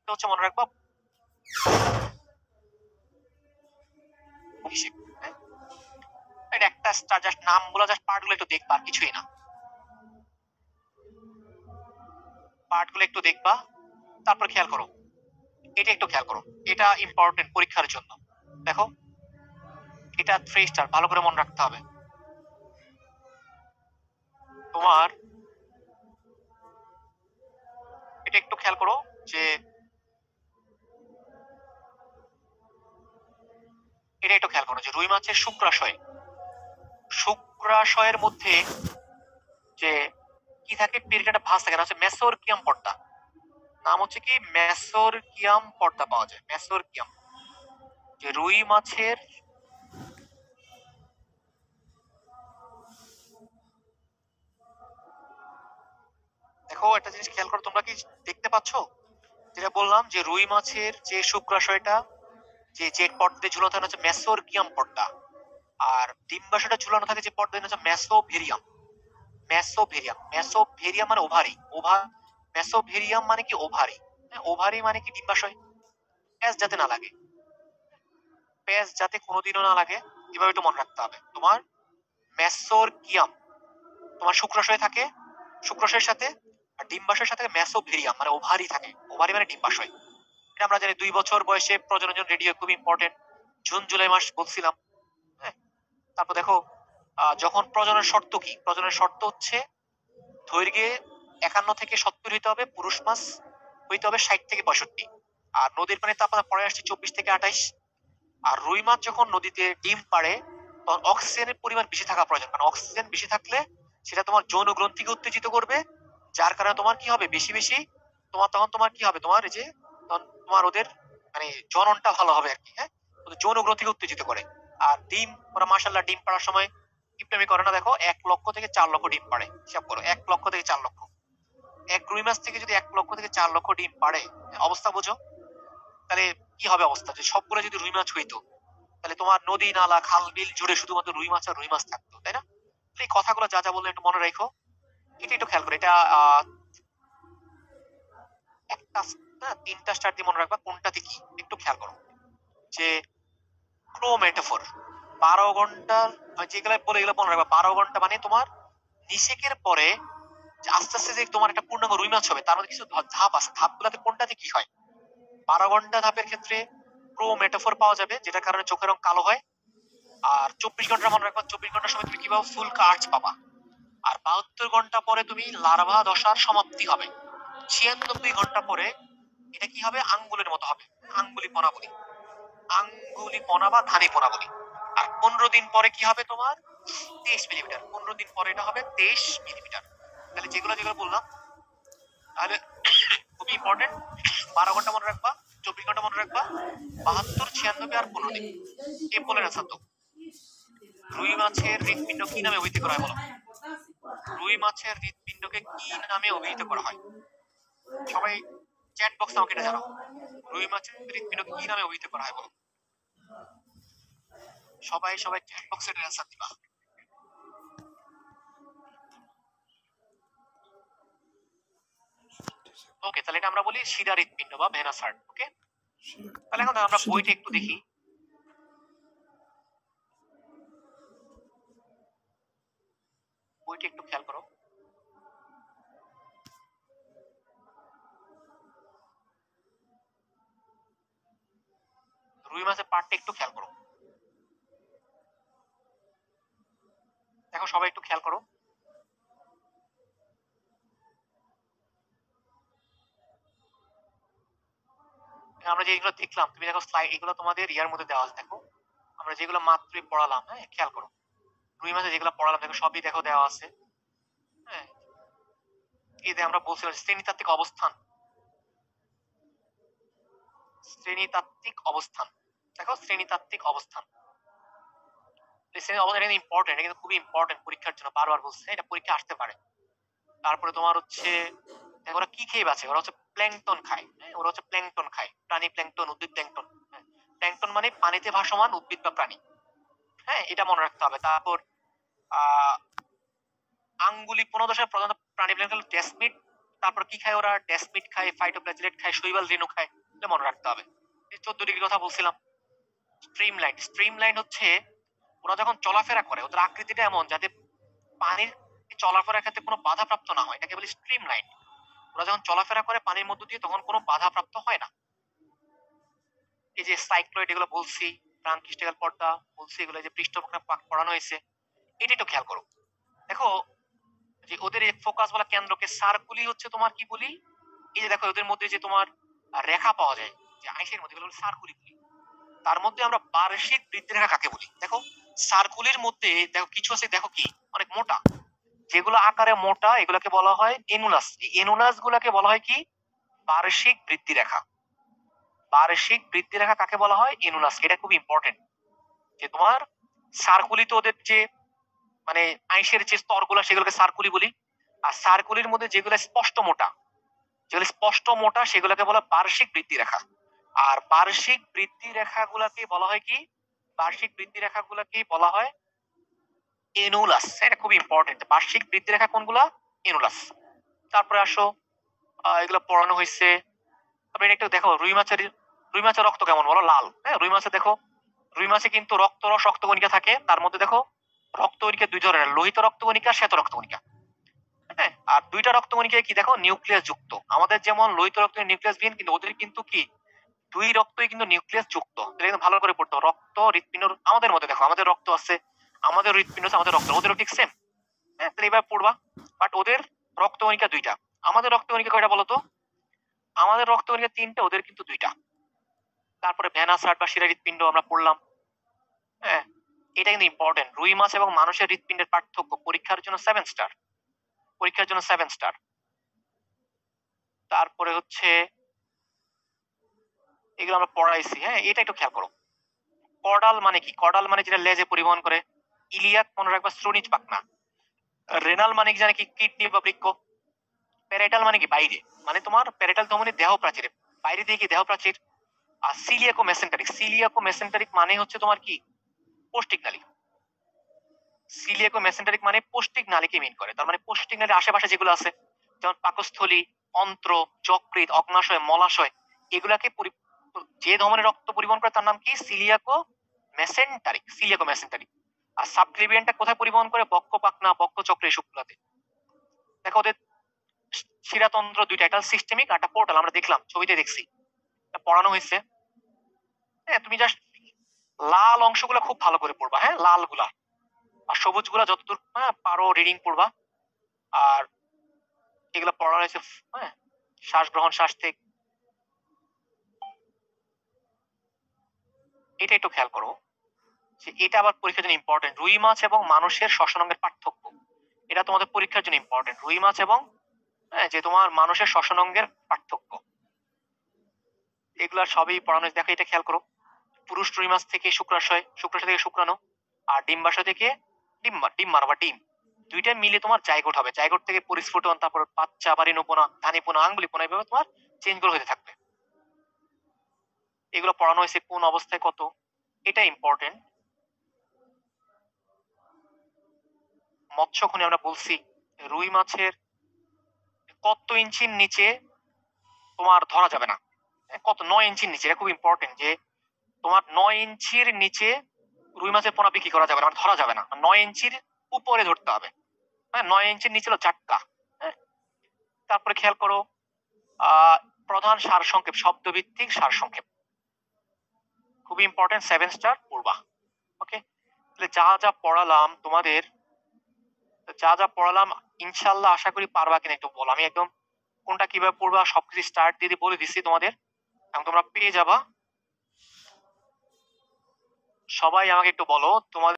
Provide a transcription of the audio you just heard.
একটা হচ্ছে মনে রাখবা অভিষেক। হ্যাঁ, এটা একটা জাস্ট নামগুলো জাস্ট পার্টগুলো একটু দেখবা, আর কিছুই না। পার্টগুলো একটু দেখবা, তারপর খেয়াল করো, এটা একটু খেয়াল করো, এটা ইম্পর্টেন্ট পরীক্ষার জন্য। দেখো এটা 3 স্টার, ভালো করে মনে রাখতে হবে তোমার। এটা একটু খেয়াল করো যে এটা একটু খেয়াল করো যে রুই মাছের শুক্রাশয়, শুক্রাশয়ের মধ্যে যে কি থাকে, পেরিকাটা ভাঁজ থাকে না, হচ্ছে মেসোরকিয়াম পর্দা। নাম হচ্ছে কি মেসোরকিয়াম পর্দা পাওয়া যায়, মেসোরকিয়াম। যে রুই মাছের দেখো একটা জিনিস খেয়াল করো, তোমরা কি দেখতে পাচ্ছো যেটা বললাম যে রুই মাছের যে শুক্রাশয়টা, যে যে পর্দায় ঝুলানো থাকে হচ্ছে মেসোরকিয়াম পর্দা, আর ডিম্বাশয়টা ঝুলানো থাকে যে পর্দায় হচ্ছে মেসোভেরিয়াম। মেসোভেরিয়াম, মেসোভেরিয়াম মানে ওভারি, মেসোভেরিয়াম মানে কি ওভারি। হ্যাঁ, ওভারি মানে কি ডিম্বাশয়। প্যাঁচ যাতে না লাগে, প্যাঁচ যাতে কোনোদিনও না লাগে, এভাবে একটু মনে রাখতে হবে তোমার। মেসোরকিয়াম তোমার শুক্রাশয় থাকে, শুক্রাশয়ের সাথে, আর ডিম্বাশয়ের সাথে মেসোভেরিয়াম মানে ওভারি থাকে, ওভারি মানে ডিম্বাশয়। এটা আমরা জানি 2 বছর বয়সে প্রজননের জন্য রেডিও খুব ইম্পর্টেন্ট, জুন জুলাই মাস বলছিলাম। হ্যাঁ, তারপর দেখো যখন প্রজননের শর্ত কি, প্রজননের শর্ত হচ্ছে দৈর্ঘ্যে 51 থেকে 70 হইতে হবে, পুরুষ মাছ হইতে হবে 60 থেকে 65, আর নদীর পানির তাপমাত্রা পরে আসছে 24 থেকে 28। আর রুই মাছ যখন নদীতে ডিম পাড়ে তখন অক্সিজেনের পরিমাণ বেশি থাকা প্রয়োজন, কারণ অক্সিজেন বেশি থাকলে সেটা তোমার যৌন গ্রন্থিকে উত্তেজিত করবে, যার কারণে তোমার কি হবে, বেশি বেশি তোমার তখন তোমার কি হবে, তোমার এই যে তখন তোমার ওদের মানে জননটা ভালো হবে আর কি। হ্যাঁ, ওদের যৌন গ্রন্থিকে উত্তেজিত করে। আর ডিম ওরা মাশাল্লাহ ডিম পাড়ার সময় কিপটামি করে না, দেখো 1 লক্ষ থেকে 4 লক্ষ ডিম পাড়ে, হিসাব করো 1 লক্ষ থেকে 4 লক্ষ। এক রুই মাছ থেকে যদি 1 লক্ষ থেকে 4 লক্ষ ডিম পাড়ে, অবস্থা বোঝো তাহলে কি হবে অবস্থা, যে সবগুলো যদি রুই মাছ হইতো তাহলে তোমার নদী নালা খাল বিল জুড়ে শুধুমাত্র রুই মাছ আর রুই মাছ থাকতো, তাই না? তো এই কথাগুলো যা যা বললে একটু মনে রাখো, এটা একটু খেয়াল করো। এটা একটা না 3টা স্টার দিয়ে মনে রাখবা, কোনটাতে কি একটু খেয়াল করো। যে ক্রোমেটোফোর 12 ঘন্টার, যেগুলো বলে এগুলো মনে রাখবা, 12 ঘন্টা মানে তোমার নিষেকের পরে যে আস্তে আস্তে যে তোমার একটা পূর্ণাঙ্গ রুই মাছ হবে, তার মধ্যে কিছু ধাপ আছে, ধাপগুলোতে কোনটাতে কি হয়। 12 ঘন্টা ধাপের ক্ষেত্রে ক্রোমেটোফোর পাওয়া যাবে, যেটার কারণে চোখের রং কালো হয়। আর 24 ঘন্টা মনে রাখবা, 24 ঘন্টার সময় তুমি কি পাবো, ফুল কার্চ পাবা। আর 72 ঘন্টা পরে তুমি লার্ভা দশার সমাপ্তি হবে। 96 ঘন্টা পরে এটা কি হবে, আঙ্গুলের মতো হবে, আঙ্গুলি পনা বলি, আঙ্গুলি পনা বা ধানি পনা বলি। আর 15 দিন পরে কি হবে তোমার, 23 মিলিমিটার। 15 দিন পরে এটা হবে 23 মিলিমিটার। তাহলে যেগুলো যেগুলো বললাম তাহলে খুবই ইম্পর্টেন্ট। 12 ঘন্টা মনে রাখবা, 24 ঘন্টা মনে রাখবা, 72, 96 আর 15 দিন। কে বলে না তো রুই মাছের হৃৎপিণ্ড কি নামে অভিহিত করা হয় বলো? রুই মাছের হৃৎপিণ্ডকে কি নামে অভিহিত করা হয়? সবাই চ্যাট বক্সে আমাকে এটা জানাও, রুই মাছের হৃৎপিণ্ডকে কি নামে অভিহিত করা হয় বলো? সবাই সবাই চ্যাট বক্সে এটা অ্যান্সার দিবা। ওকে, তাহলে এটা আমরা বলি শিরা হৃৎপিণ্ড বা ভেনাস হার্ট। ওকে, তাহলে এখন আমরা বইটা একটু দেখি। বইটা একটু খেয়াল করো। রুই মাছের পার্টটা একটু খেয়াল করো, দেখো সবাই একটু খেয়াল করো। আমরা যেগুলো দেখলাম, তুমি দেখো স্লাইড, এগুলো তোমাদের ইয়ার মধ্যে দেওয়া আছে, দেখো আমরা যেগুলো মাত্রই পড়ালাম। হ্যাঁ, খেয়াল করো, রুই মাছে যেগুলো পড়ালাম দেখো সবই দেখো দেওয়া আছে। হ্যাঁ, এই যে আমরা বলছিলাম শ্রেণীতাত্ত্বিক অবস্থান, শ্রেণীতাত্ত্বিক অবস্থান, দেখো শ্রেণীতাত্ত্বিক অবস্থান। শ্রেণী অবস্থান এটা ইম্পর্টেন্ট, এটা কিন্তু খুবই ইম্পর্টেন্ট পরীক্ষার জন্য, বারবার বলছে এটা পরীক্ষা আসতে পারে। তারপরে তোমার হচ্ছে দেখো ওরা কি খেয়ে বাঁচে, ওরা হচ্ছে প্ল্যাংটন খায়। হ্যাঁ, ওরা হচ্ছে প্ল্যাংটন খায়, প্রাণী প্ল্যাংটন, উদ্ভিদ প্ল্যাংটন। হ্যাঁ, প্ল্যাংটন মানে পানিতে ভাসমান উদ্ভিদ বা প্রাণী। হ্যাঁ, এটা মনে রাখতে হবে। তারপর আহ আঙ্গুলি 15 দশা প্রধানত প্রাণী প্ল্যাংটন, ডেসমিড, তারপর কি খায় ওরা? ডেসমিট খায়, ফাইটোপ্লাজমেট খায়, শৈবাল রেণু খায়। এটা মনে রাখতে হবে। 14 ডিগ্রি কথা বলছিলাম। স্ট্রিমলাইন, স্ট্রিমলাইন হচ্ছে ওরা যখন চলাফেরা করে ওদের আকৃতিটা এমন যাতে পানির চলাফেরার ক্ষেত্রে কোনো বাধাপ্রাপ্ত না হয়, এটাকে বলি স্ট্রিমলাইন। ওরা যখন চলাফেরা করে পানির মধ্য দিয়ে তখন কোনো বাধাপ্রাপ্ত হয় না। এই যে সাইক্লয়েড এগুলো বলছি, ট্রানকিস্টিক্যাল পর্দা বলছি, এগুলো যে পৃষ্ঠপোষক পড়ানো হয়েছে, এটা একটু খেয়াল করো। দেখো যে ওদের এই ফোকাস বলা কেন্দ্রকে সার্কুলি হচ্ছে তোমার কি বলি, এই যে দেখো ওদের মধ্যে যে তোমার রেখা পাওয়া যায় যে আইসের মধ্যে, এগুলো সার্কুলি বলি। তার মধ্যে আমরা বার্ষিক বৃদ্ধি রেখা কাকে বলি? দেখো সার্কুলের মধ্যে দেখো কিছু আছে, দেখো কি অনেক মোটা, যেগুলো আকারে মোটা এগুলোকে বলা হয় এনুলাস। এই এনুলাস গুলাকে বলা হয় কি? বার্ষিক বৃদ্ধি রেখা। বার্ষিক বৃদ্ধি রেখা কাকে বলা হয়? এনুলাস। এটা খুব ইম্পর্টেন্ট যে তোমার সার্কুলি তো ওদের যে মানে আইসের যে স্তরগুলো সেগুলোকে সার্কুলি বলি, আর সার্কুলির মধ্যে যেগুলো স্পষ্ট মোটা, যেগুলো স্পষ্ট মোটা সেগুলোকে বলা বার্ষিক বৃদ্ধি রেখা। আর বার্ষিক বৃদ্ধি রেখাগুলোকে বলা হয় কি? বার্ষিক বৃদ্ধি রেখাগুলোকে বলা হয় এনুলাস। এটা খুব ইম্পর্টেন্ট। বার্ষিক বৃদ্ধি রেখা কোনগুলা? এনুলাস। তারপরে আসো, এগুলো পড়ানো হয়েছে। তারপরে একটু দেখো রুই মাছের রক্ত কেমন বলো? লাল। হ্যাঁ, রুই মাছে দেখো, রুই মাছে কিন্তু রক্তরস রক্তকণিকা থাকে। তার মধ্যে দেখো রক্তকণিকা দুই ধরনের, লোহিত রক্তকণিকা, শ্বেত রক্তকণিকা। হ্যাঁ, আর দুইটা রক্তকণিকা কি দেখো নিউক্লিয়াস যুক্ত। আমাদের যেমন লোহিত রক্তের নিউক্লিয়াস বিহীন, কিন্তু ওদের কিন্তু কি দুই রক্তই কিন্তু নিউক্লিয়াস যুক্ত। এটা কিন্তু ভালো করে পড়তে হবে। রক্ত হৃৎপিণ্ড আমাদের মধ্যে দেখো, আমাদের রক্ত আছে, আমাদের হৃৎপিণ্ড আছে, আমাদের রক্ত, ওদেরও ঠিক সেম। হ্যাঁ, তাহলে এবার পড়বা। বাট ওদের রক্তকণিকা দুইটা, আমাদের রক্তকণিকা কয়টা বলতো? আমাদের রক্তকণিকা তিনটা, ওদের কিন্তু দুইটা। তারপরে ভেনাস হার্ট বা শিরা হৃৎপিণ্ড আমরা পড়লাম। হ্যাঁ, এটা কিন্তু ইম্পর্টেন্ট। রুই মাছ এবং মানুষের হৃৎপিণ্ডের পার্থক্য পরীক্ষার জন্য 7 স্টার, পরীক্ষার জন্য 7 স্টার। তারপরে হচ্ছে এগুলো আমরা পড়াইছি। হ্যাঁ, এটা একটু খেয়াল করো। কর্ডাল মানে কি? কর্ডাল মানে যেটা লেজে পরিবহন করে। ইলিয়াক মনে রাখবা শ্রোণিজ পাখনা। রেনাল মানে কি জানে? কি কিডনি বা বৃক্ক। প্যারেটাল মানে কি? বাইরে, মানে তোমার প্যারেটাল তো মানে দেহ প্রাচীর, বাইরে দিয়ে কি দেহ প্রাচীর। আর সিলিয়াকো মেসেন্টারিক, সিলিয়াকো মেসেন্টারিক মানে হচ্ছে তোমার কি? পৌষ্টিক নালী। সিলিয়াকো মেসেন্টারিক মানে পৌষ্টিক নালীকে মিন করে। তার মানে পৌষ্টিক নালীর আশেপাশে যেগুলো আছে, যেমন পাকস্থলী, অন্ত্র, যকৃৎ, অগ্নাশয়, মলাশয়, এগুলাকে যে ধমনী রক্ত পরিবহন করে তার নাম কি? সিলিয়াকো মেসেন্টারিক, সিলিয়াকো মেসেন্টারিক। আর সাবক্লিভিয়ানটা কোথায় পরিবহন করে? বক্ষ পাখনা, বক্ষ চক্র, এসবগুলাতে। দেখো ওদের শিরাতন্ত্র দুইটা, একটা সিস্টেমিক আর একটা পোর্টাল। আমরা দেখলাম, ছবিতে দেখছি, পড়ানো হয়েছে। হ্যাঁ, তুমি জাস্ট লাল অংশগুলো খুব ভালো করে পড়বা। হ্যাঁ, লাল গুলা, আর সবুজ গুলা যতদূর পারো রিডিং পড়বা। আর এগুলো পড়ানো হয়েছে। হ্যাঁ, শ্বাস গ্রহণ, শ্বাস ত্যাগ, এটা একটু খেয়াল করো যে এটা আবার পরীক্ষার জন্য ইম্পর্টেন্ট। রুই মাছ এবং মানুষের শ্বসন অঙ্গের পার্থক্য, এটা তোমাদের পরীক্ষার জন্য ইম্পর্টেন্ট। রুই মাছ এবং যে তোমার মানুষের শ্বসন অঙ্গের পার্থক্য, এগুলা সবই পড়ানো হয়েছে। দেখো এটা খেয়াল করো। পুরুষ রুই মাছ থেকে শুক্রাশয়, শুক্রাশয় থেকে শুক্রাণু, আর ডিম্বাশয় থেকে ডিম্বার বা ডিম, দুইটা মিলে তোমার জাইগোট হবে। জাইগোট থেকে পরিস্ফুটন, তারপর বাচ্চা, বাড়িনোপনা, ধানীপনা, আঙ্গুলিপনা, এভাবে তোমার চেঞ্জ গুলো হতে থাকবে। এগুলো পড়ানো হয়েছে কোন অবস্থায় কত, এটা ইম্পর্টেন্ট। মৎস্যখনি আমরা বলছি রুই মাছের কত ইঞ্চির নিচে তোমার ধরা যাবে না। কত? 9 ইঞ্চির নিচে। এটা খুব ইম্পর্টেন্ট যে তোমার 9 ইঞ্চির নিচে রুই মাছের পোনা বিক্রি করা যাবে না, মানে ধরা যাবে না। 9 ইঞ্চির উপরে ধরতে হবে। হ্যাঁ, 9 ইঞ্চির নিচে হলো জাটকা। হ্যাঁ, তারপরে খেয়াল করো প্রধান সার সংক্ষেপ, শব্দভিত্তিক সার সংক্ষেপ, খুব ইম্পর্টেন্ট। 7 স্টার পড়বা। ওকে, তাহলে যা যা পড়ালাম তোমাদের, যা যা পড়ালাম ইনশাল্লাহ আশা করি পারবা কিনা একটু বলো। আমি একদম কোনটা কিভাবে পড়বা সবকিছু স্টার্ট দিয়ে বলে দিচ্ছি তোমাদের, এবং তোমরা পেয়ে যাবা। সবাই আমাকে একটু বলো তোমাদের